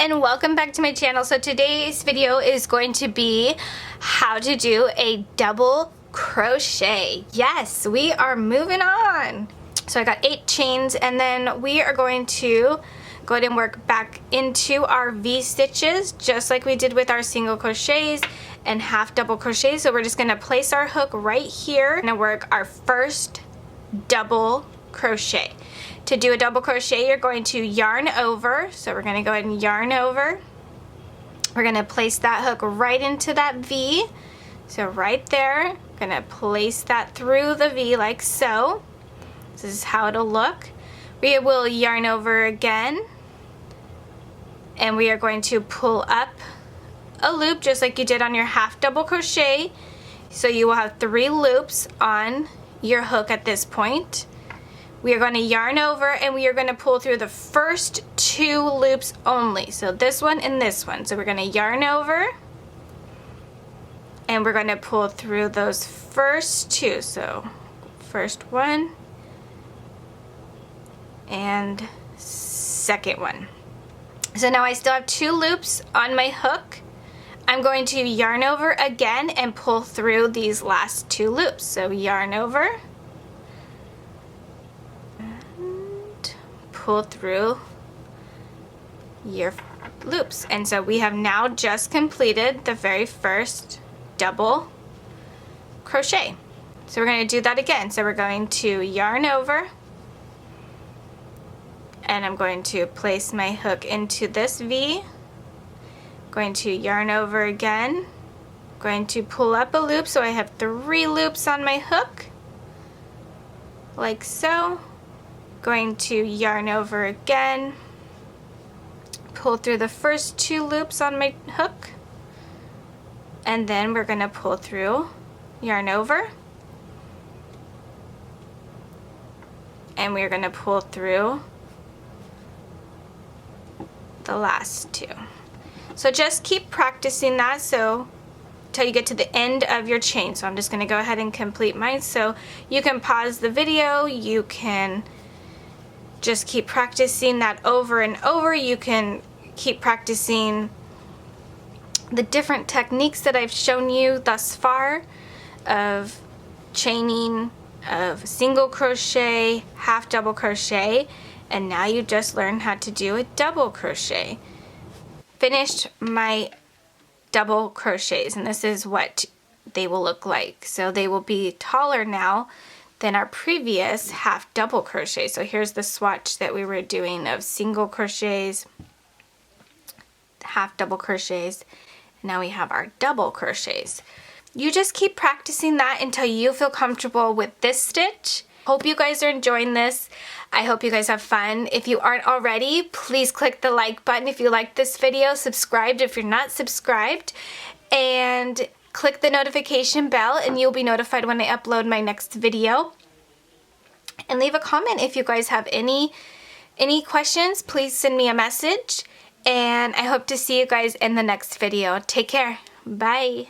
and welcome back to my channel. So today's video is going to be how to do a double crochet. Yes, we are moving on. So I got 8 chains, and then we are going to go ahead and work back into our V stitches just like we did with our single crochets and half double crochets. So we're just going to place our hook right here and work our first double crochet. To do a double crochet, you're going to yarn over. So we're going to go ahead and yarn over. We're going to place that hook right into that V. So right there, going to place that through the V like so. This is how it'll look. We will yarn over again, and we are going to pull up a loop just like you did on your half double crochet. So you will have 3 loops on your hook at this point. We are going to yarn over, and we are going to pull through the first 2 loops only. So this one and this one. So we're going to yarn over, and we're going to pull through those first 2. So first one and second one. So now I still have 2 loops on my hook. I'm going to yarn over again and pull through these last 2 loops. So yarn over and pull through your loops. And so we have now just completed the very first double crochet. So we're going to do that again. So we're going to yarn over, and I'm going to place my hook into this V. Going to yarn over again, going to pull up a loop, so I have 3 loops on my hook like so. Going to yarn over again, pull through the first 2 loops on my hook, and then we're going to pull through, yarn over, and we're going to pull through the last 2. So just keep practicing that so till you get to the end of your chain. So I'm just going to go ahead and complete mine. So you can pause the video, you can just keep practicing that over and over. You can keep practicing the different techniques that I've shown you thus far of chaining, of single crochet, half double crochet, and now you just learned how to do a double crochet. Finished my double crochets, and this is what they will look like. So they will be taller now than our previous half double crochet. So here's the swatch that we were doing of single crochets, half double crochets, and now we have our double crochets. You just keep practicing that until you feel comfortable with this stitch. Hope you guys are enjoying this. I hope you guys have fun. If you aren't already, please click the like button if you like this video, subscribe if you're not subscribed, and click the notification bell and you'll be notified when I upload my next video. And leave a comment if you guys have any questions. Please send me a message, and I hope to see you guys in the next video. Take care. Bye.